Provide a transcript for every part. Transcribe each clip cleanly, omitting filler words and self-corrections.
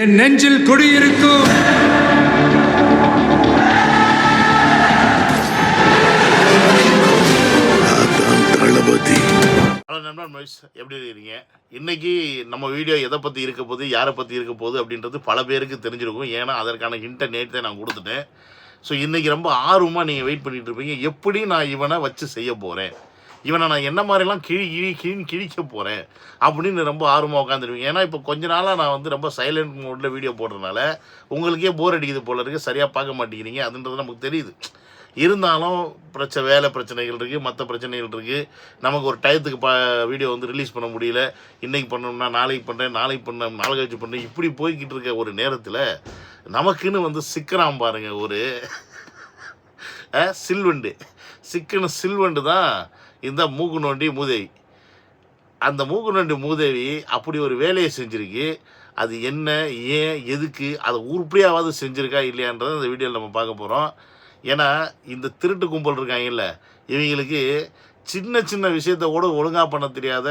என் நெஞ்சில் குடியிருக்கும் தளபதி. ஹலோ நண்பன், எப்படி இருக்கீங்க? இன்னைக்கு நம்ம வீடியோ எதை பற்றி இருக்க போகுது, யாரை பற்றி இருக்க போகுது அப்படின்றது பல பேருக்கு தெரிஞ்சிருக்கும். ஏன்னா அதற்கான ஹிண்ட்டை நேற்று நான் கொடுத்துட்டேன். ஸோ இன்றைக்கி ரொம்ப ஆர்வமாக நீங்கள் வெயிட் பண்ணிகிட்டு இருப்பீங்க. எப்படி நான் இவனை வச்சு செய்ய போகிறேன், இவனை நான் என்ன மாதிரிலாம் கிழிக்க போகிறேன் அப்படின்னு ரொம்ப ஆர்வமாக உட்காந்துருவீங்க. ஏன்னா இப்போ கொஞ்ச நாளாக நான் வந்து ரொம்ப சைலண்ட் மோடில் வீடியோ போடுறதுனால உங்களுக்கே போர் அடிக்குது போல இருக்குது, சரியாக பார்க்க மாட்டேங்கிறீங்க. அதுன்றது நமக்கு தெரியுது. இருந்தாலும் வேலை பிரச்சனைகள் இருக்குது, மற்ற பிரச்சனைகள் இருக்குது. நமக்கு ஒரு டயத்துக்கு வீடியோ வந்து ரிலீஸ் பண்ண முடியல. இன்றைக்கி பண்ணோம்னா நாளைக்கு பண்ணுறேன், நாளைக்கு பண்ணேன், நாளை கழிச்சு பண்ணுறேன், இப்படி போய்கிட்டு இருக்க ஒரு நேரத்தில் நமக்குன்னு வந்து சிக்கிறான் பாருங்க ஒரு சில்வண்டு தான் இந்த மூக்கு நோண்டி மூதேவி. அந்த மூக்கு நோண்டி மூதேவி அப்படி ஒரு வேலையை செஞ்சுருக்கு. அது என்ன, ஏன், எதுக்கு, அதை உருப்படியாவது செஞ்சுருக்கா இல்லையான்றதை இந்த வீடியோவில் நம்ம பார்க்க போகிறோம். ஏன்னா இந்த திருட்டு கும்பல் இருக்காங்கல்ல, இவங்களுக்கு சின்ன சின்ன விஷயத்த கூட ஒழுங்காக பண்ண தெரியாத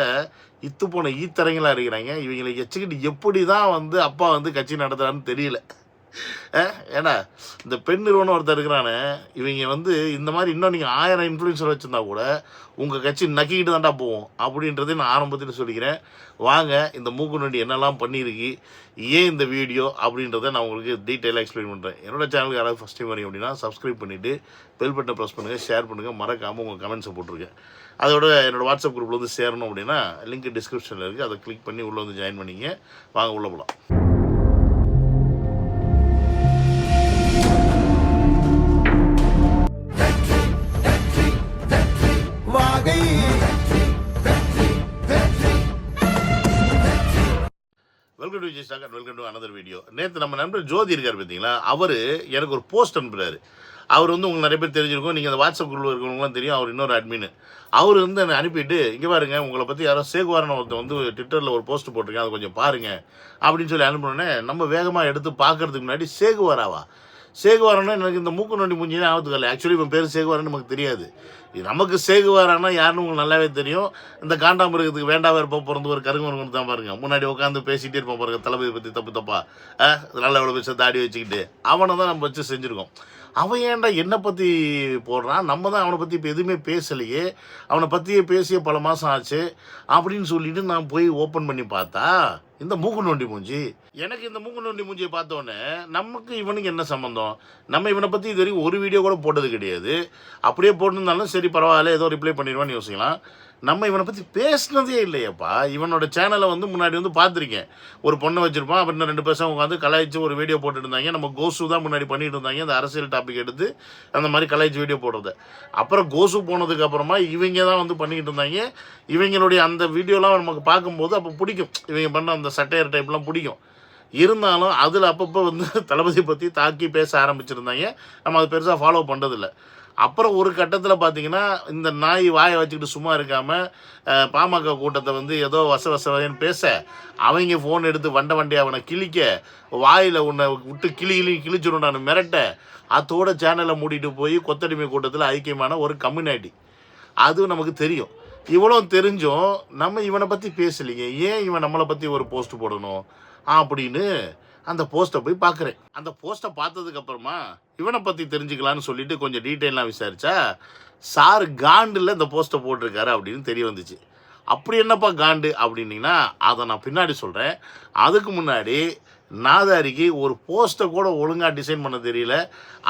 இத்து போன ஈத்தரங்களாக இருக்கிறாங்க. இவங்களை வச்சுக்கிட்டு எப்படி தான் வந்து அப்பா வந்து கட்சி நடத்துகிறான்னு தெரியல. ஏன்னா இந்த பெண் நிறுவனம் ஒருத்தர் இருக்கிறானே, இவங்க வந்து இந்த மாதிரி இன்னும் நீங்கள் 1000 இன்ஃப்ளூயன்சர் வச்சுருந்தா கூட உங்கள் கட்சி நக்கிக்கிட்டு தான்டா போவோம் அப்படின்றதே நான் ஆரம்பத்தில் சொல்லிக்கிறேன். வாங்க இந்த மூக்கு நொண்டி என்னெல்லாம் பண்ணியிருக்கு, ஏன் இந்த வீடியோ அப்படின்றத நான் உங்களுக்கு டீட்டெயிலாக எக்ஸ்பிளைன் பண்ணுறேன். என்னோட சேனலுக்கு யாராவது ஃபஸ்ட் டைம் வரீங்க அப்படின்னா சப்ஸ்கிரைப் பண்ணிவிட்டு பெல் பட்டனை ப்ரெஸ் பண்ணுங்கள், ஷேர் பண்ணுங்கள், மறக்காமல் உங்கள் கமெண்ட்ஸை போட்டிருக்கேன். அதோட என்னோடய வாட்ஸ்அப் குரூப்பில் வந்து சேரணும் அப்படின்னா லிங்க் டிஸ்கிரிப்ஷனில் இருக்குது, அதை கிளிக் பண்ணி உள்ளே வந்து ஜாயின் பண்ணிங்க. வாங்க உள்ளே போகலாம். Welcome to Vijay stock and welcome to another video. நேற்று நம்ம நண்பர் ஜோதி இருக்கார் பார்த்தீங்களா, அவர் எனக்கு ஒரு போஸ்ட் அனுப்புகிறாரு. அவர் வந்து உங்களுக்கு நிறைய பேர் தெரிஞ்சிருக்கும், நீங்கள் அந்த வாட்ஸ்அப் குரூப்பில் இருக்கிறவங்களாம் தெரியும். அவர் இன்னொரு அட்மின். அவர் வந்து என்னை அனுப்பிட்டு, இங்கே பாருங்க உங்களை பற்றி யாரோ சேகுவாரன் ஒருத்தர் வந்து ட்விட்டரில் ஒரு போஸ்ட் போட்டிருக்கேன், அதை கொஞ்சம் பாருங்கள் அப்படின்னு சொல்லி அனுப்பினோடனே நம்ம வேகமாக எடுத்து பார்க்கறதுக்கு முன்னாடி சேகுவாரன்னா எனக்கு இந்த மூக்கு நோண்டி மூஞ்சினே ஆபத்துக்கல. ஆக்சுவலி இப்போ பேர் சேகுவாரன்னு நமக்கு தெரியாது. நமக்கு சேகுவாரானா யாருன்னு உங்களுக்கு நல்லாவே தெரியும். இந்த காண்டாமிருகத்துக்கு வேண்டாம் இருப்போம் பிறந்து ஒரு கருங்கொண்டு தான் பாருங்க, முன்னாடி உட்காந்து பேசிகிட்டே இருப்போம் பாருங்க, தளபதி பற்றி தப்பா நல்ல எவ்வளோ பேச தாடி வச்சுக்கிட்டு அவனை தான் நம்ம வச்சு செஞ்சுருக்கோம். அவன் ஏன்டா என்னை பற்றி போடுறான், நம்ம தான் அவனை பற்றி இப்போ எதுவுமே பேசலையே, அவனை பற்றியே பேசிய பல மாதம் ஆச்சு அப்படின்னு சொல்லிட்டு நான் போய் ஓப்பன் பண்ணி பார்த்தா இந்த மூக்கு நோண்டி மூஞ்சி. எனக்கு இந்த மூக்கு நோண்டி மூஞ்சியை பார்த்தோன்னே நமக்கு இவனுக்கு என்ன சம்மந்தம்? நம்ம இவனை பற்றி இது வரைக்கும் ஒரு வீடியோ கூட போட்டது கிடையாது. அப்படியே போட்டிருந்தாலும் சரி பரவாயில்ல, ஏதோ ரிப்ளை பண்ணிடுவான்னு யோசிக்கலாம். நம்ம இவனை பற்றி பேசினதே இல்லையப்பா. இவனோட சேனலை வந்து முன்னாடி வந்து பார்த்துருக்கேன். ஒரு பொண்ணை வச்சுருப்பான், அப்படின்னு 2 பேரும் உட்காந்து கலாய்ச்சி ஒரு வீடியோ போட்டுட்டு இருந்தாங்க. நம்ம கோசு தான் முன்னாடி பண்ணிட்டு இருந்தாங்க, அந்த அரசியல் டாபிக் எடுத்து அந்த மாதிரி கலாய்ச்சி வீடியோ போடுறது. அப்புறம் கோசு போனதுக்கு அப்புறமா இவங்க தான் வந்து பண்ணிக்கிட்டு இருந்தாங்க. இவங்களுடைய அந்த வீடியோலாம் நமக்கு பார்க்கும்போது அப்போ பிடிக்கும், இவங்க பண்ண அந்த சட்டையர் டைப்லாம் பிடிக்கும். இருந்தாலும் அதில் அப்பப்போ வந்து தளபதி பற்றி தாக்கி பேச ஆரம்பிச்சிருந்தாங்க. நம்ம அதை பெருசாக ஃபாலோ பண்ணுறதில்ல. அப்புறம் ஒரு கட்டத்தில் பார்த்தீங்கன்னா இந்த நாய் வாயை வச்சுக்கிட்டு சும்மா இருக்காமல் பாமக கூட்டத்தை வந்து ஏதோ வசவசன்னு பேச, அவங்க ஃபோன் எடுத்து வண்டி அவனை கிழிக்க, வாயில் உன்னை விட்டு கிழிச்சிருண்டான்னு மிரட்ட, அதோட சேனலை மூடிட்டு போய் கொத்தடிமை கூட்டத்தில் ஐக்கியமான ஒரு கம்யூனிட்டி. அதுவும் நமக்கு தெரியும். இவ்வளோ தெரிஞ்சும் நம்ம இவனை பற்றி பேசலைங்க, ஏன் இவன் நம்மளை பற்றி ஒரு போஸ்ட் போடணும் அப்படின்னு அந்த போஸ்ட்டை போய் பார்க்குறேன். அந்த போஸ்ட்டை பார்த்ததுக்கப்புறமா இவனை பற்றி தெரிஞ்சுக்கலான்னு சொல்லிட்டு கொஞ்சம் டீட்டெயிலாக விசாரித்தா சார் காண்டில் இந்த போஸ்ட்டை போட்டிருக்காரு அப்படின்னு தெரிய வந்துச்சு. அப்படி என்னப்பா காண்டு அப்படின்னீங்கன்னா அதை நான் பின்னாடி சொல்கிறேன். அதுக்கு முன்னாடி நாதாரிக்கு ஒரு போஸ்ட்டை கூட ஒழுங்காக டிசைன் பண்ண தெரியல.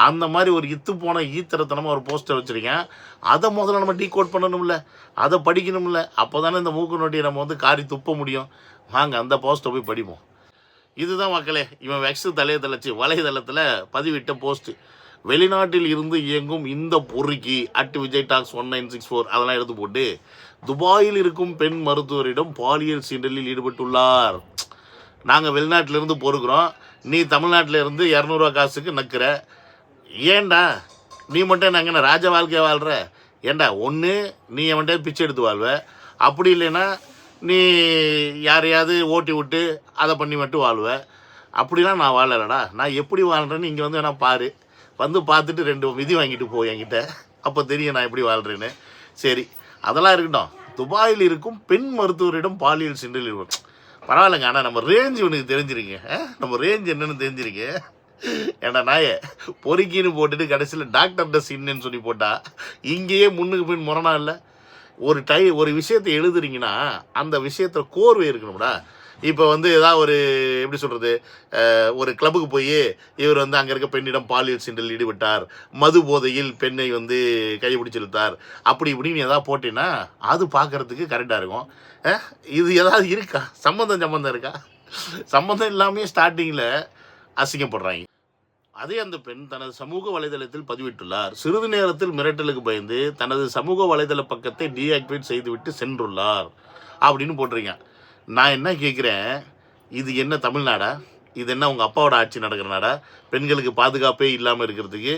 அந்த மாதிரி ஒரு இத்து போன ஈத்திரத்தனமாக ஒரு போஸ்ட்டை வச்சுருக்கேன். அதை முதல்ல நம்ம டீகோட் பண்ணணும்ல, அதை படிக்கணும்ல. அப்போ தானே இந்த மூக்கு நோட்டியை நம்ம வந்து காரி துப்ப முடியும். வாங்க அந்த போஸ்ட்டை போய் படிப்போம். இதுதான் மக்களே, இவன் வெக்ஸ் வலைதளத்தில் பதிவிட்ட போஸ்ட்டு. வெளிநாட்டில் இருந்து இயங்கும் இந்த பொறுக்கி @விஜய் டாக்ஸ் 1964 அதெல்லாம் எடுத்து போட்டு, துபாயில் இருக்கும் பெண் மருத்துவரிடம் பாலியல் சீண்டலில் ஈடுபட்டுள்ளார். நாங்கள் வெளிநாட்டிலேருந்து பொறுக்கிறோம், நீ தமிழ்நாட்டில் இருந்து 200 ரூபா காசுக்கு நக்கிற. ஏண்டா நீ மட்டும் நாங்கள் என்ன ராஜ வாழ்க்கையை வாழ்கிற? ஏண்டா ஒன்று நீ அவன்கிட்ட பிச்சை எடுத்து வாழ்வ, அப்படி இல்லைன்னா நீ யாரையாவது ஓட்டி விட்டு அதை பண்ணி மட்டும் வாழ்வேன். அப்படிலாம் நான் வாழலடா. நான் எப்படி வாழ்கிறேன்னு இங்கே வந்து வேணா பாரு, வந்து பார்த்துட்டு 2 மிதி வாங்கிட்டு போ என்கிட்ட, அப்போ தெரியும் நான் எப்படி வாழ்கிறேன்னு. சரி அதெல்லாம் இருக்கட்டும். துபாயில் இருக்கும் பெண் மருத்துவரிடம் பாலியல் சீண்டலில் பரவாயில்லைங்க. ஆனால் நம்ம ரேஞ்ச் உனக்கு தெரிஞ்சிருங்க. நம்ம ரேஞ்ச் என்னன்னு தெரிஞ்சிருக்கு. ஏன்னா நாயே பொறுக்கின்னு போட்டுட்டு கடைசியில் டாக்டர்கிட்ட சின்னு சொல்லி போட்டா இங்கேயே முன்னுக்கு போய் முரணா இல்லை. ஒரு விஷயத்தை எழுதுறீங்கன்னா அந்த விஷயத்தில் கோர்வை இருக்கணும்டா. இப்போ வந்து ஏதாவது ஒரு எப்படி சொல்கிறது, ஒரு கிளப்புக்கு போய் இவர் வந்து அங்கே இருக்க பெண்ணிடம் பாலியல் சீண்டலில் ஈடுபட்டார், மது போதையில் பெண்ணை வந்து கைப்பிடிச்சு இழுத்தார், அப்படி இப்படின்னு எதாவது போட்டீங்கன்னா அது பார்க்குறதுக்கு கரெக்டாக இருக்கும். இது ஏதாவது இருக்கா? சம்மந்தம் இருக்கா? சம்மந்தம் இல்லாமல் ஸ்டார்டிங்கில் அசிங்கப்படுறாங்க. அதே அந்த பெண் தனது சமூக வலைதளத்தில் பதிவிட்டுள்ளார். சிறிது நேரத்தில் மிரட்டலுக்கு பயந்து தனது சமூக வலைதள பக்கத்தை டீஆக்டிவேட் செய்துவிட்டு சென்றுள்ளார் அப்படின்னு போட்டிருக்கேன். நான் என்ன கேட்குறேன், இது என்ன தமிழ்நாடா? இது என்ன உங்கள் அப்பாவோட ஆட்சி நடக்கிற நாடா? பெண்களுக்கு பாதுகாப்பே இல்லாமல் இருக்கிறதுக்கு,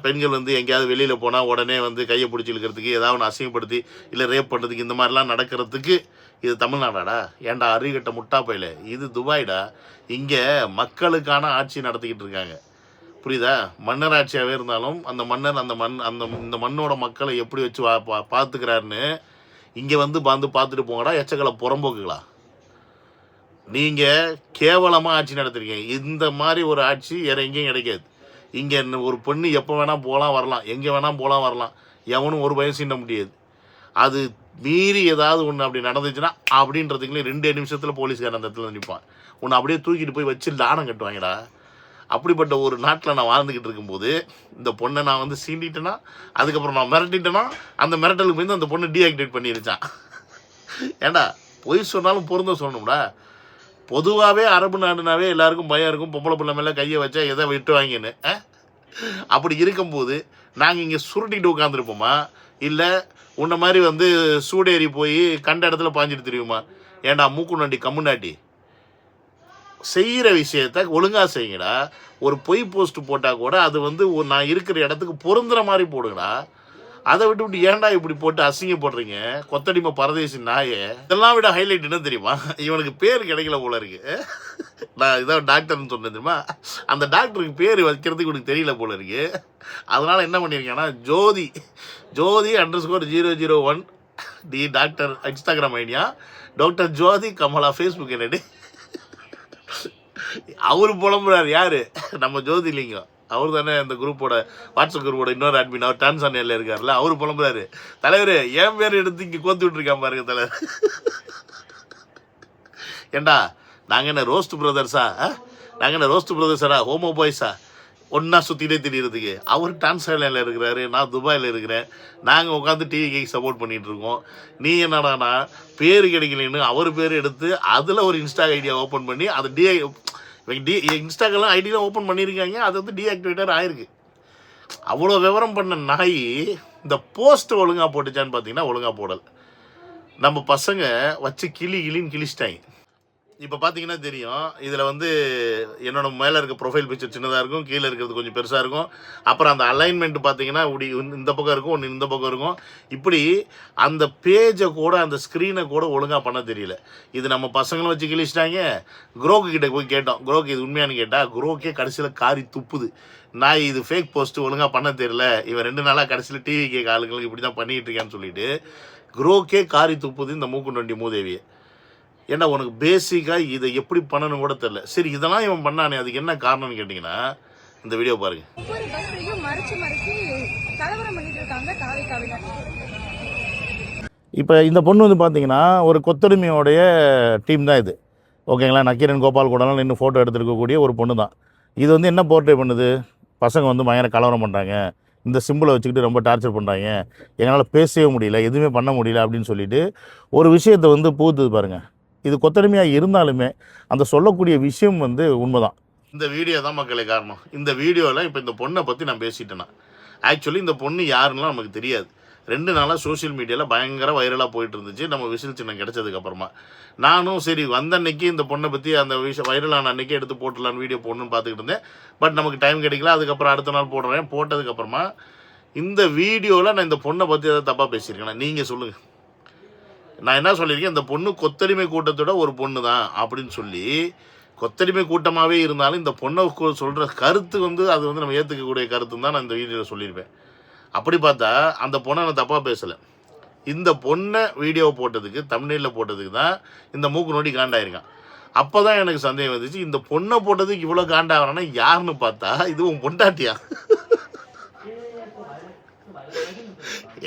பெண்கள் வந்து எங்கேயாவது வெளியில் போனால் உடனே வந்து கையை பிடிச்சி இழுக்கிறதுக்கு, ஏதாவது ஒன்று அசிங்கப்படுத்தி இல்லை ரேப் பண்ணுறதுக்கு, இந்த மாதிரிலாம் நடக்கிறதுக்கு இது தமிழ்நாடாடா? ஏன்டா அறிகட்ட முட்டா பையில, இது துபாய்டா. இங்கே மக்களுக்கான ஆட்சி நடத்திக்கிட்டு இருக்காங்க, புரியுதா? மன்னர் ஆட்சியாகவே இருந்தாலும் அந்த மன்னர் இந்த மண்ணோட மக்களை எப்படி வச்சு பார்த்துக்கிறாருன்னு இங்கே வந்து பார்த்துட்டு போங்கடா எச்சக்கலை புறம்போக்குகளா. நீங்கள் கேவலமாக ஆட்சி நடத்துறீங்க. இந்த மாதிரி ஒரு ஆட்சி வேறு எங்கேயும் கிடைக்காது. இங்கே ஒரு பொண்ணு எப்போ வேணால் போகலாம் வரலாம், எங்கே வேணால் போகலாம் வரலாம், எவனும் ஒரு பயம் சீண்ட முடியாது. அது மீறி ஏதாவது ஒன்று அப்படி நடந்துச்சுன்னா அப்படின்றதுக்குள்ளே 2 நிமிஷத்தில் போலீஸ்காரன் அந்த இடத்துல நிற்பான். உன்னை அப்படியே தூக்கிட்டு போய் வச்சு லானம் கட்டுவாங்கடா. அப்படிப்பட்ட ஒரு நாட்டில் நான் வாழ்ந்துக்கிட்டு இருக்கும்போது இந்த பொண்ணை நான் வந்து சீண்டிட்டேன்னா, அதுக்கப்புறம் நான் மிரட்டிட்டேன்னா, அந்த மிரட்டலுக்கு போய் அந்த பொண்ணு டீஆக்டிவேட் பண்ணிருச்சான். ஏண்டா பொய் சொன்னாலும் பொருந்த சொல்லணும்டா. பொதுவாகவே அரபு நாடுனாவே எல்லாருக்கும் பயம் இருக்கும், பொம்பளை பிள்ளை மேலே கையை வச்சா எதை விட்டு வாங்கின்னு. அப்படி இருக்கும்போது நாங்கள் இங்கே சுருட்டிக்கிட்டு உட்காந்துருப்போமா, இல்லை உன்ன மாதிரி வந்து சூடேறி போய் கண்ட இடத்துல பாஞ்சிட்டு தெரியுமா? ஏண்டா மூக்கு நண்டி கம்முனாட்டி, செய்கிற விஷயத்த ஒழுங்காக செய்யுங்கடா. ஒரு பொய் போஸ்ட் போட்டால் கூட அது வந்து நான் இருக்கிற இடத்துக்கு பொருந்துற மாதிரி போடுங்கடா. அதை விட்டு ஏன்டா இப்படி போட்டு அசிங்கப்படுறீங்க கொத்தடிமை பரதேசி நாயே. இதெல்லாம் விட ஹைலைட் என்ன தெரியுமா, இவனுக்கு பேர் கிடைக்கல போல இருக்கு. நான் இதான் டாக்டர்னு சொன்னேன் தெரியுமா, அந்த டாக்டருக்கு பேர் வைக்கிறதுக்கு உனக்கு தெரியல போல இருக்கு. அதனால் என்ன பண்ணியிருக்கேன்னா ஜோதி _001 டி டாக்டர் இன்ஸ்டாகிராம் ஐடியா, டாக்டர் ஜோதி கமலா ஃபேஸ்புக் என்னடி. அவரு புலம்புறாரு. யாரு? நம்ம ஜோதிலிங்கம். அவர் தானே இந்த குரூப்போட வாட்ஸ்அப் குரூப்போட இன்னொரு அட்மின். அவர் டான்சானியாவில் இருக்காருல்ல, அவரு புலம்புறாரு. தலைவர் என் பேர் எடுத்து இங்கே கோத்து விட்டுருக்கான் பாருங்க தலைவர். ஏண்டா நாங்கள் என்ன ரோஸ்ட் பிரதர்ஸா ஹோமோ பாய்ஸா ஒன்றா சுற்றிட்டே திடீறதுக்கு? அவர் டான்சானியாவில் இருக்கிறாரு, நான் துபாயில் இருக்கிறேன். நாங்கள் உட்காந்து டிவிக்கு சப்போர்ட் பண்ணிகிட்டு இருக்கோம். நீ என்னடானா பேர் கிடைக்கலன்னு அவர் பேர் எடுத்து அதில் ஒரு இன்ஸ்டா ஐடியா ஓப்பன் பண்ணி அதை இன்ஸ்டாகிராம் ஐடியெலாம் ஓப்பன் பண்ணியிருக்காங்க, அது வந்து டீஆக்டிவேட்டர் ஆயிருக்கு. அவ்வளோ விவரம் பண்ண நாய் இந்த போஸ்ட் ஒழுங்காக போட்டுச்சான்னு பார்த்தீங்கன்னா ஒழுங்காக போடலை. நம்ம பசங்க வச்சு கிளின்னு கிழிச்சிட்டாங்க. இப்போ பார்த்தீங்கன்னா தெரியும், இதில் வந்து என்னோட மேலே இருக்க ப்ரொஃபைல் பிக்சர் சின்னதாக இருக்கும், கீழே இருக்கிறது கொஞ்சம் பெருசாக இருக்கும். அப்புறம் அந்த அலைன்மெண்ட் பார்த்தீங்கன்னா இப்படி இந்த பக்கம் இருக்கும், ஒன்று இந்த பக்கம் இருக்கும். இப்படி அந்த பேஜை கூட அந்த ஸ்க்ரீனை கூட ஒழுங்காக பண்ண தெரியல. இது நம்ம பசங்களும் வச்சு கிழிச்சிட்டாங்க. குரோக்கு கிட்டே போய் கேட்டோம், குரோக்கு இது உண்மையானு கேட்டால் குரோக்கே கடைசியில் காரி துப்புது. நான் இது ஃபேக் போஸ்ட்டு ஒழுங்காக பண்ண தெரியல, இவன் 2 நாளாக கடைசியில் டிவி கேட்க ஆளுங்களுக்கு இப்படி தான் பண்ணிகிட்டு இருக்கான்னு சொல்லிட்டு குரோக்கே காரி துப்புது இந்த மூக்கு நொண்டி மூதேவியை. ஏன்னா உனக்கு பேசிக்காக இதை எப்படி பண்ணணும் கூட தெரியல. சரி இதெல்லாம் இவன் பண்ணானே, அதுக்கு என்ன காரணம்னு கேட்டிங்கன்னா இந்த வீடியோ பாருங்க. இப்போ இந்த பொண்ணு வந்து பார்த்தீங்கன்னா ஒரு கொத்தடிமையோடைய டீம் தான் இது, ஓகேங்களா? நக்கீரன் கோபால் கூடலாம் நின்று ஃபோட்டோ எடுத்துருக்கக்கூடிய ஒரு பொண்ணு தான் இது. வந்து என்ன போர்ட்ரே பண்ணுது, பசங்க வந்து பயங்கர கலவரம் பண்ணுறாங்க, இந்த சிம்பிளை வச்சுக்கிட்டு ரொம்ப டார்ச்சர் பண்ணுறாங்க, எங்களால் பேசவே முடியல, எதுவுமே பண்ண முடியல அப்படின்னு சொல்லிட்டு ஒரு விஷயத்தை வந்து பூத்துது பாருங்கள். இது கொத்தடிமையாக இருந்தாலுமே அந்த சொல்லக்கூடிய விஷயம் வந்து உண்மைதான். இந்த வீடியோ தான் மக்களே காரணம். இந்த வீடியோவில் இப்போ இந்த பொண்ணை பற்றி நான் பேசிட்டேன்னா, ஆக்சுவலி இந்த பொண்ணு யாருன்னா நமக்கு தெரியாது. 2 நாளாக சோஷியல் மீடியாவில் பயங்கர வைரலாக போயிட்டு இருந்துச்சு. நம்ம விசில் சின்னம் கிடச்சதுக்கப்புறமா நானும் சரி வந்த அன்னைக்கு இந்த பொண்ணை பற்றி அந்த விஷயம் வைரலான அன்றைக்கே எடுத்து போட்டுடலான்னு வீடியோ போடணுன்னு பார்த்துக்கிட்டு இருந்தேன். பட் நமக்கு டைம் கிடைக்கல. அதுக்கப்புறம் அடுத்த நாள் போடுறேன். போட்டதுக்கப்புறமா இந்த வீடியோவில் நான் இந்த பொண்ணை பற்றி எதாவது தப்பாக பேசியிருக்கேன், நீங்கள் சொல்லுங்கள். நான் என்ன சொல்லியிருக்கேன், இந்த பொண்ணு கொத்தடிமை கூட்டத்தோட ஒரு பொண்ணு தான் அப்படின்னு சொல்லி, கொத்தடிமை கூட்டமாகவே இருந்தாலும் இந்த பொண்ணை சொல்கிற கருத்து வந்து அது வந்து நம்ம ஏற்றுக்கக்கூடிய கருத்துன்னு தான் நான் இந்த வீடியோவில் சொல்லியிருப்பேன். அப்படி பார்த்தா அந்த பொண்ணை நான் தப்பாக பேசலை. இந்த பொண்ணை வீடியோவை போட்டதுக்கு, தம்ப்நெயிலில் போட்டதுக்கு தான் இந்த மூக்கு நோண்டி காண்டாயிருக்கான். அப்போ தான் எனக்கு சந்தேகம் வந்துச்சு, இந்த பொண்ணை போட்டதுக்கு இவ்வளோ காண்டாகிறேன்னா யாருன்னு பார்த்தா இது உன் பொண்டாட்டியா?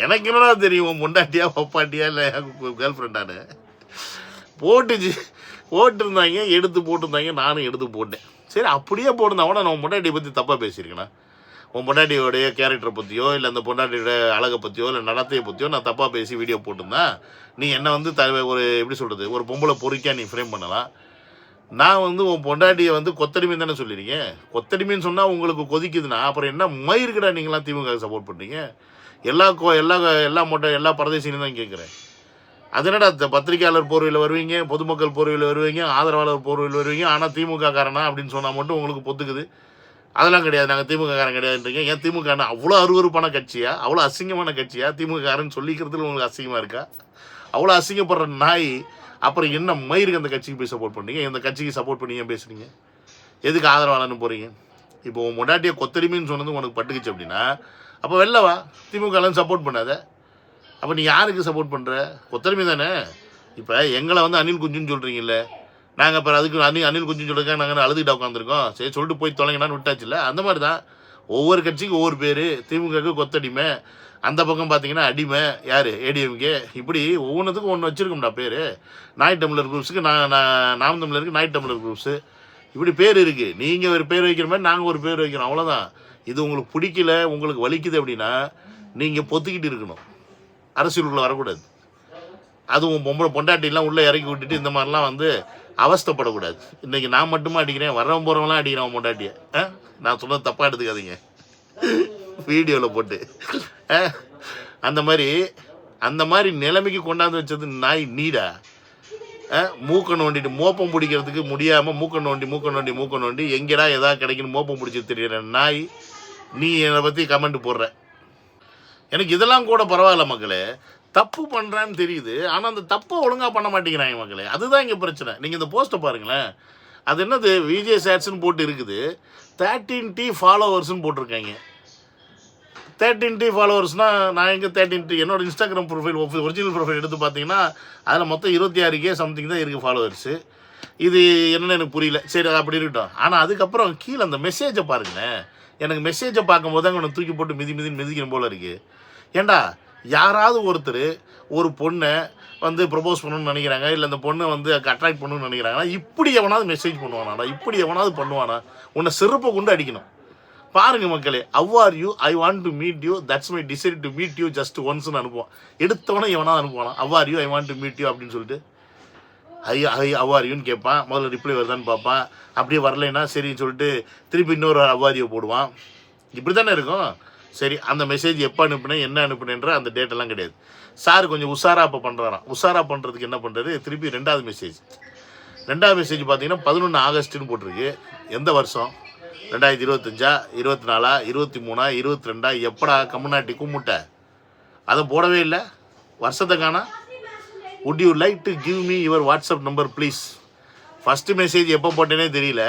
எனக்கு என்னடா தெரியும் உன் பொண்டாட்டியா பப்பாட்டியா இல்லை கேர்ள் ஃப்ரெண்டானு. போட்டிருந்தாங்க, எடுத்து போட்டிருந்தாங்க, நானும் எடுத்து போட்டேன். சரி அப்படியே போட்டிருந்தா நான் உன் பொண்டாட்டியை பற்றி தப்பாக பேசியிருக்கேண்ணா, உன் பொண்டாட்டியோடைய கேரக்டரை பற்றியோ இல்லை அந்த பொண்டாட்டியோட அழகை பற்றியோ இல்லை நடத்தையை பற்றியோ நான் தப்பாக பேசி வீடியோ போட்டிருந்தேன். நீ என்னை வந்து ஒரு எப்படி சொல்கிறது, ஒரு பொம்பளை பொறுக்கியா நீ ஃப்ரேம் பண்ணலாம். நான் வந்து உன் பொண்டாட்டியை வந்து கொத்தடிமைன்னு தானே சொல்லிடுறீங்க. கொத்தடிமைன்னு சொன்னால் உங்களுக்கு கொதிக்குதுன்னா அப்புறம் என்ன மயிருக்குடா நீங்களாம் திமுக சப்போர்ட் பண்ணுறீங்க? எல்லா பரதேசின்னு தான் கேட்குறேன். அது என்னடா பத்திரிகையாளர் போர்வையில் வருவீங்க, பொதுமக்கள் போர்வையில் வருவீங்க, ஆதரவாளர் போர்வையில் வருவீங்க, ஆனால் திமுக காரனா அப்படின்னு சொன்னால் மட்டும் உங்களுக்கு பொத்துக்குது. அதெல்லாம் கிடையாது, நாங்கள் திமுக காரன் கிடையாதுன்றீங்க. ஏன் திமுக அவ்வளோ அருவருப்பான கட்சியா, அவ்வளோ அசிங்கமான கட்சியா? திமுக காரன்னு சொல்லிக்கிறதுல உங்களுக்கு அசிங்கமாக இருக்கா? அவ்வளோ அசிங்கப்படுற நாய் அப்புறம் என்ன மயிருக்கு அந்த கட்சிக்கு போய் சப்போர்ட் பண்ணீங்க? இந்த கட்சிக்கு சப்போர்ட் பண்ணி ஏன் பேசுறீங்க? எதுக்கு ஆதரவாளன்னு போகிறீங்க? இப்போ உன் முன்னாடியே கொத்தடிமைன்னு சொன்னது உனக்கு பட்டுக்குச்சு அப்படின்னா அப்போ வெளிலவா, திமுகலாம் சப்போர்ட் பண்ணாத. அப்போ நீ யாருக்கு சப்போர்ட் பண்ணுற? கொத்தடிமை தானே. இப்போ எங்களை வந்து அணில் குஞ்சுன்னு சொல்கிறீங்கல்ல, நாங்கள் அப்புறம் அதுக்கு அணில் குஞ்சுன்னு சொல்லிருக்கா நாங்கள் அழுதுகிட்ட உட்காந்துருக்கோம். சரி சொல்லிட்டு போய் தொலைங்கன்னு விட்டாச்சுல்ல. அந்த மாதிரி தான் ஒவ்வொரு கட்சிக்கும் ஒவ்வொரு பேர். திமுகவுக்கு கொத்தடிமை, அந்த பக்கம் பார்த்தீங்கன்னா அடிமை யார் ஏடிஎம்கே, இப்படி ஒவ்வொன்றுத்துக்கும் ஒன்று வச்சுருக்கோம்டா பேர். நாய் டம்ளர் குரூப்ஸுக்கு நாம் தமிழருக்கு நாய் டம்ளர் குரூப்ஸு, இப்படி பேர் இருக்குது. நீங்கள் ஒரு பேர் வைக்கிற மாதிரி நாங்கள் ஒரு பேர் வைக்கிறோம், அவ்வளோதான். இது உங்களுக்கு பிடிக்கல, உங்களுக்கு வலிக்குது அப்படின்னா நீங்கள் பொத்துக்கிட்டு இருக்கணும், அரசியலுக்குள்ளே வரக்கூடாது. அதுவும் பொண்டாட்டிலாம் உள்ளே இறக்கி விட்டுட்டு இந்த மாதிரிலாம் வந்து அவஸ்தைப்படக்கூடாது. இன்றைக்கி நான் மட்டுமா அடிக்கிறேன், வரவன் போகிறவங்களாம் அடிக்கிறேன் அவன் பொண்டாட்டியை. நான் சொன்னது தப்பாக எடுத்துக்காதீங்க வீடியோவில் போட்டு. அந்த மாதிரி நிலைமைக்கு கொண்டாந்து வச்சது நாய் நீடா. மூக்க நோண்டிட்டு மோப்பம் பிடிக்கிறதுக்கு முடியாமல் மூக்க நோண்டி எங்கடா எதாவது கிடைக்குன்னு மோப்பம் பிடிச்சி தெரியுற நாய் நீ என்னை பற்றி கமெண்ட் போடுற. எனக்கு இதெல்லாம் கூட பரவாயில்ல மக்களே, தப்பு பண்ணுறான்னு தெரியுது, ஆனால் அந்த தப்பை ஒழுங்காக பண்ண மாட்டேங்கிறாங்க மக்களே. அதுதான் இங்கே பிரச்சனை. நீங்கள் இந்த போஸ்ட்டை பாருங்களேன், அது என்னது விஜய் சேட்ஸ்ன்னு போட்டு இருக்குது, 13T ஃபாலோவர்ஸ்ன்னு போட்டிருக்காங்க. 13T ஃபாலோவர்ஸ்னால் நான் எங்கே 13T என்னோடய இன்ஸ்டாகிராம் ப்ரொஃபைல் ஒரிஜினல் ப்ரொஃபைல் எடுத்து பார்த்தீங்கன்னா அதில் மொத்தம் 26K சம்திங் தான் இருக்குது ஃபாலோவர்ஸு. இது என்னென்னு எனக்கு புரியல. சரி அது அப்படி இருக்கட்டும். ஆனால் அதுக்கப்புறம் கீழே அந்த மெசேஜை பாருங்களேன். எனக்கு மெசேஜை பார்க்கும்போது தான் எனக்கு தூக்கி போட்டு மிதிக்கணும் போல் இருக்குது. ஏண்டா யாராவது ஒருத்தர் ஒரு பொண்ணை வந்து ப்ரப்போஸ் பண்ணணும்னு நினைக்கிறாங்க, இல்லை அந்த பொண்ணை வந்து அட்ராக்ட் பண்ணணும்னு நினைக்கிறாங்கன்னா இப்படி எவனாவது மெசேஜ் பண்ணுவானாடா, இப்படி எவனாவது பண்ணுவானா? உன்னை செருப்பை கொண்டு அடிக்கணும். பாருங்க மக்களே, how are you, I want to meet you, that's my decide to meet you just ஒன்ஸ்னு அனுப்புவான். எடுத்தவனே எவனாவது அனுப்புவானா how are you, I want to meet you அப்படின்னு சொல்லிட்டு ஹவ் ஆர் யூன்னு கேட்பான். முதல்ல ரிப்ளை வருதான்னு பார்ப்பான். அப்படியே வரலைன்னா சரின்னு சொல்லிட்டு திருப்பி இன்னொரு ஹவ் ஆர் யூ போடுவான். இப்படி தானே இருக்கும். சரி, அந்த மெசேஜ் எப்போ அனுப்புனேன் என்ன அனுப்புனேன்ற அந்த டேட்டெல்லாம் கிடையாது. சார் கொஞ்சம் உஷாராக இப்போ பண்ணுறாராம். உஷாராக பண்ணுறதுக்கு என்ன பண்ணுறது, திருப்பி ரெண்டாவது மெசேஜ் பார்த்தீங்கன்னா 11 ஆகஸ்ட்டுன்னு போட்டிருக்கு. எந்த வருஷம்? 2025, 24, 23, 22? எப்படா கம்முனாட்டி கும்பிட்ட? அதை போடவே இல்லை, வருஷத்தை காணா. Would you like to give me your WhatsApp number please? First message எப்போ போட்டேனே தெரியல.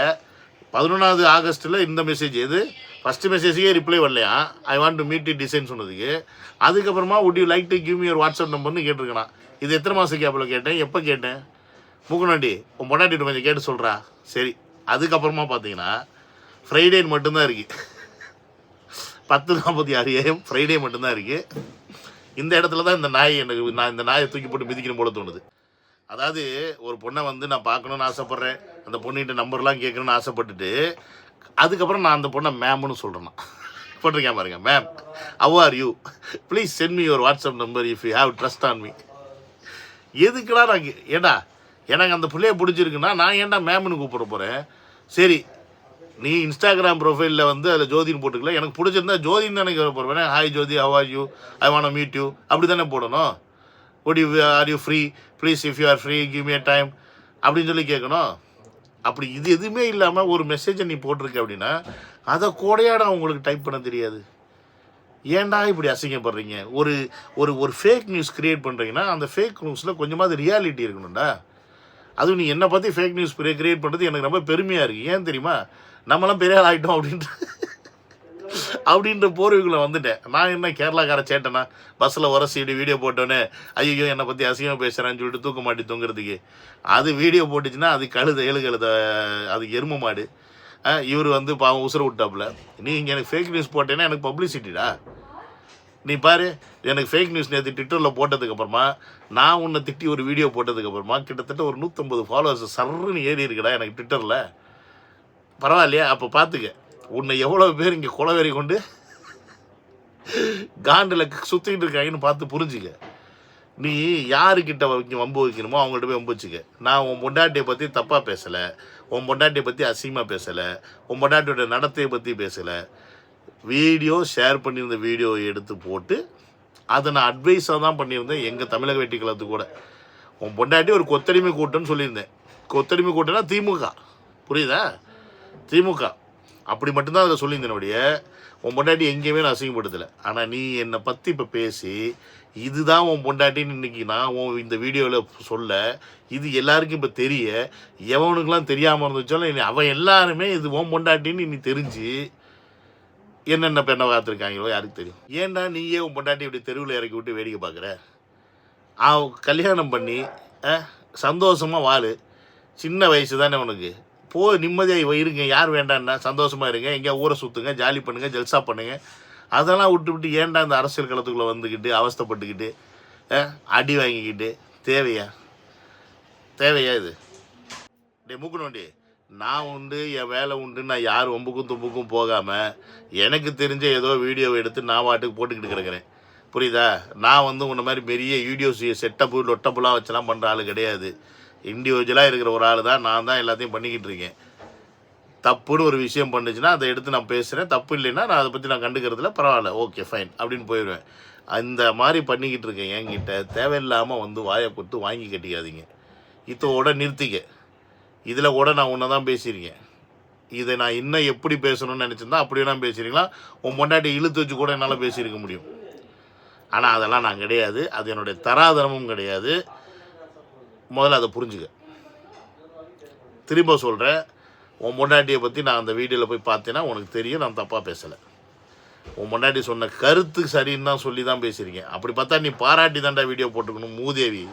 11 ஆகஸ்ட்டில் இந்த மெசேஜ் எது? ஃபஸ்ட்டு மெசேஜுக்கே ரிப்ளை வரலையா, I want to meet you design சொன்னதுக்கு. அதுக்கப்புறமா would you like to give me your WhatsApp நம்பர்னு கேட்டிருக்கேன். இது எத்தனை மாதம் கேப்பில் கேட்டேன், எப்போ கேட்டேன்? மூக்கநாண்டி உன் பொண்டாட்டிட்டு கொஞ்சம் கேட்டு சொல்கிறா. சரி, அதுக்கப்புறமா பார்த்தீங்கன்னா ஃப்ரைடே மட்டும்தான் இருக்குது. 10:46 AM ஃப்ரைடே மட்டும்தான் இருக்குது. இந்த இடத்துல தான் நான் இந்த நாயை தூக்கி போட்டு மிதிக்கணும் போல தோணுது. அதாவது ஒரு பொண்ணை வந்து நான் பார்க்கணுன்னு ஆசைப்பட்றேன், அந்த பொண்ணுகிட்ட நம்பர்லாம் கேட்கணுன்னு ஆசைப்பட்டுட்டு அதுக்கப்புறம் நான் அந்த பொண்ணை மேம்னு சொல்கிறேன்னா போட்டிருக்கேன் பாருங்க, ma'am how are you, please send me your WhatsApp number if you have trust on me. எதுக்குடா நான் ஏண்டா எனக்கு அந்த பிள்ளைய பிடிச்சிருக்குன்னா நான் ஏன்டா மேம்னு கூப்பிட போகிறேன்? சரி, நீ இன்ஸ்டாகிராம் ப்ரொஃபைலில் வந்து அதில் ஜோதின்னு போட்டுக்கல, எனக்கு பிடிச்சிருந்தா ஜோதின்னு தானே போடுவேன். Hi Jothi, how are you, I want meet you, அப்படி தானே போடணும். Are you free, please if you are free give me a time அப்படின்னு சொல்லி கேட்கணும். அப்படி இது எதுவுமே இல்லாமல் ஒரு மெசேஜை நீ போட்டிருக்க அப்படின்னா அதை கூடையாடா உங்களுக்கு டைப் பண்ண தெரியாது. ஏன்டா இப்படி அசிங்கப்படுறீங்க? ஒரு ஃபேக் நியூஸ் க்ரியேட் பண்ணுறீங்கன்னா அந்த ஃபேக் நியூஸில் கொஞ்சமாவது ரியாலிட்டி இருக்கணும்டா. அதுவும் நீ என்னை பற்றி ஃபேக் நியூஸ் க்ரியேட் பண்ணுறது எனக்கு ரொம்ப பெருமையாக இருக்குது. ஏன் தெரியுமா? நம்மளாம் பெரிய ஆள் ஆகிட்டோம் அப்படின்ட்டு அப்படின்ற போர்வைக்குள்ளே வந்துட்டேன். நான் என்ன கேரளாக்கார சேட்டனா, பஸ்ஸில் உரசி இப்படி வீடியோ போட்டோன்னே ஐயோ என்னை பற்றி அசிங்கமாக பேசுகிறேன்னு சொல்லிட்டு தூக்க மாட்டி தொங்குறதுக்கு. அது வீடியோ போட்டுச்சுன்னா அது கழுத அது எரும மாடு. இவர் வந்து பாவம் உசுர விட்டாப்புல. நீ இங்கே எனக்கு ஃபேக் நியூஸ் போட்டேன்னா எனக்கு பப்ளிசிட்டிடா. நீ பாரு, எனக்கு ஃபேக் நியூஸ் நேற்று ட்விட்டரில் போட்டதுக்கப்புறமா நான் உன்னை திட்டி ஒரு வீடியோ போட்டதுக்கப்புறமா கிட்டத்தட்ட ஒரு 150 ஃபாலோவர்ஸ் சர்ன்னு ஏறி இருக்குடா எனக்கு ட்விட்டரில். பரவாயில்லையா? அப்போ பார்த்துக்க உன்னை எவ்வளோ பேர் இங்கே குலவெறி கொண்டு காண்டில் சுற்றிக்கிட்டு இருக்காங்கன்னு பார்த்து புரிஞ்சுக்க. நீ யாருக்கிட்ட வம்பு வைக்கணுமோ அவங்கள்ட்ட போய் வம்பு வச்சுக்க. நான் உன் பொண்டாட்டியை பற்றி தப்பாக பேசலை, உன் பொண்டாட்டியை பற்றி அசிங்கமாக பேசலை, உன் பொண்டாட்டியோட நடத்தையை பற்றி பேசலை. வீடியோ ஷேர் பண்ணியிருந்த வீடியோவை எடுத்து போட்டு அதை நான் அட்வைஸாக தான் பண்ணியிருந்தேன் எங்கள் தமிழக வெற்றி கழகத்துக்கு கூட. உன் பொண்டாட்டி ஒரு கொத்தடிமை கூட்டம்னு சொல்லியிருந்தேன். கொத்தடிமை கூட்டம்னா திமுக, புரியுதா? திமுக அப்படி மட்டும்தான் அதில் சொல்லியிருந்தேனுடைய. உன் பொண்டாட்டி எங்கேயுமே நான் அசிங்கப்படுத்தலை. ஆனால் நீ என்னை பற்றி இப்போ பேசி இதுதான் உன் பொண்டாட்டின்னு இன்றைக்கி நான் இந்த வீடியோவில் சொல்ல, இது எல்லாருக்கும் இப்போ தெரிய, எவனுக்கெல்லாம் தெரியாமல் இருந்துச்சாலும் அவன் எல்லாருமே இது உன் பொண்டாட்டின்னு நீ தெரிஞ்சு என்னென்ன பெண்ணை பார்த்துருக்காங்களோ யாருக்கு தெரியும். ஏன்டா நீயே உன் பொண்டாட்டி இப்படி தெருவில் இறக்கி விட்டு வேடிக்கை பார்க்குற? கல்யாணம் பண்ணி சந்தோஷமாக வாழு. சின்ன வயசு தானே உனக்கு. நிம்மதியாக இருங்க. யார் வேண்டான்னா சந்தோஷமாக இருங்க. எங்கேயா ஊரை சுற்றுங்க, ஜாலி பண்ணுங்கள், ஜல்சா பண்ணுங்கள். அதெல்லாம் விட்டு ஏன்டா இந்த அரசியல் களத்துக்குள்ளே வந்துக்கிட்டு அவஸ்தைப்பட்டுக்கிட்டு அடி வாங்கிக்கிட்டு தேவையா இது? மூக்கணுண்டி நான் உண்டு, என் வேலை உண்டு. நான் யார் ஒம்புக்கும் தும்புக்கும் போகாமல் எனக்கு தெரிஞ்ச ஏதோ வீடியோவை எடுத்து நான் வாட்டுக்கு போட்டுக்கிட்டு கிடக்கிறேன், புரியுதா? நான் வந்து உன்ன மாதிரி பெரிய வீடியோஸ் செட்டப்பு லொட்டப்புலாம் வச்செல்லாம் பண்ணுற ஆள் கிடையாது. இண்டிவிஜுவலாக இருக்கிற ஒரு ஆள் தான். நான் தான் எல்லாத்தையும் பண்ணிக்கிட்டு இருக்கேன். தப்புன்னு ஒரு விஷயம் பண்ணுச்சுன்னா அதை எடுத்து நான் பேசுகிறேன். தப்பு இல்லைன்னா நான் அதை பற்றி நான் கண்டுக்கிறதுல பரவாயில்ல, ஓகே ஃபைன் அப்படின்னு போயிடுவேன். அந்த மாதிரி பண்ணிக்கிட்டு இருக்கேன். என்கிட்ட தேவையில்லாமல் வந்து வாயை கொடுத்து வாங்கி கட்டிக்காதீங்க. இதோட நிறுத்திக்க. இதில் கூட நான் உன்னை தான் பேசியிருக்கேன். இதை நான் இன்னும் எப்படி பேசணும்னு நினச்சிருந்தா அப்படியே நான் பேசியிருக்கலாம். உன் பொண்டாட்டி இழுத்து வச்சு கூட என்னால் பேசியிருக்க முடியும். ஆனால் அதெல்லாம் நான் கிடையாது. அது என்னுடைய தராதரமும் கிடையாது. முதல்ல அதை புரிஞ்சுக்க. திரும்ப சொல்கிறேன், உன் பொண்டாட்டியை பற்றி நான் அந்த வீடியோவில் போய் பார்த்தேன்னா உனக்கு தெரியும் நான் தப்பாக பேசலை. உன் பொண்டாட்டி சொன்ன கருத்து சரின்னு தான் சொல்லி தான் பேசியிருக்கேன். அப்படி பார்த்தா நீ பாராட்டி தாண்டா வீடியோ போட்டுக்கணும். மூதேவி,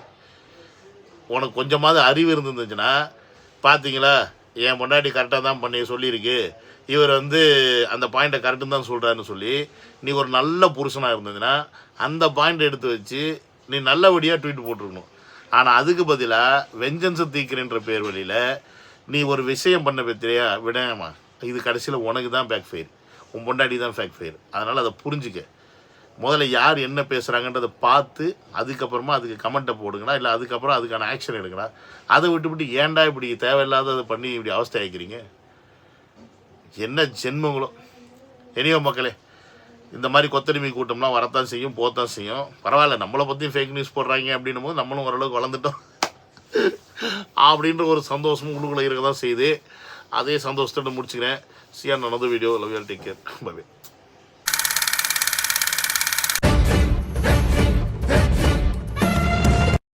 உனக்கு கொஞ்சமாவது அறிவு இருந்துச்சுன்னா பார்த்தீங்களா என் பொண்டாட்டி கரெக்டாக தான் பண்ணி சொல்லியிருக்கு, இவர் வந்து அந்த பாயிண்ட்டை கரெக்டுன்னு தான் சொல்கிறாருன்னு சொல்லி நீ ஒரு நல்ல புருஷனாக இருந்ததுன்னா அந்த பாயிண்ட்டை எடுத்து வச்சு நீ நல்லபடியாக ட்வீட் போட்டிருக்கணும். ஆனால் அதுக்கு பதிலாக வெஞ்சன்ஸை தீக்கிறேன்ற பேர் வழியில் நீ ஒரு விஷயம் பண்ண பற்றியா விடமா, இது கடைசியில் உனக்கு தான் பேக் ஃபயர், உன் பொண்டாட்டி தான் பேக் ஃபயர். அதனால் அதை புரிஞ்சுக்க. முதல்ல யார் என்ன பேசுகிறாங்கன்றதை பார்த்து அதுக்கப்புறமா அதுக்கு கமெண்ட்டை போடுங்கடா, இல்லை அதுக்கப்புறம் அதுக்கான ஆக்ஷன் எடுக்கடா. அதை விட்டுவிட்டு ஏன்டா இப்படி தேவையில்லாததை பண்ணி இப்படி அவஸ்தை ஆகிக்கிறீங்க? என்ன ஜென்மங்களோ. எனியோ மக்களே, இந்த மாதிரி கொத்தடிமை கூட்டம்லாம் வரத்தான் செய்யும், போத்தான் செய்யும். பரவாயில்ல, நம்மளை பற்றியும் ஃபேக் நியூஸ் போடுறாங்க அப்படின்னும் போது நம்மளும் ஓரளவுக்கு வளர்ந்துட்டோம் அப்படின்ற ஒரு சந்தோஷமும் உள்ளுக்குள்ளே இருக்க தான் செய்யுது. அதே சந்தோஷத்தோடு முடிச்சுக்கிறேன். See you on another video. Love you all. Take care. Bye bye.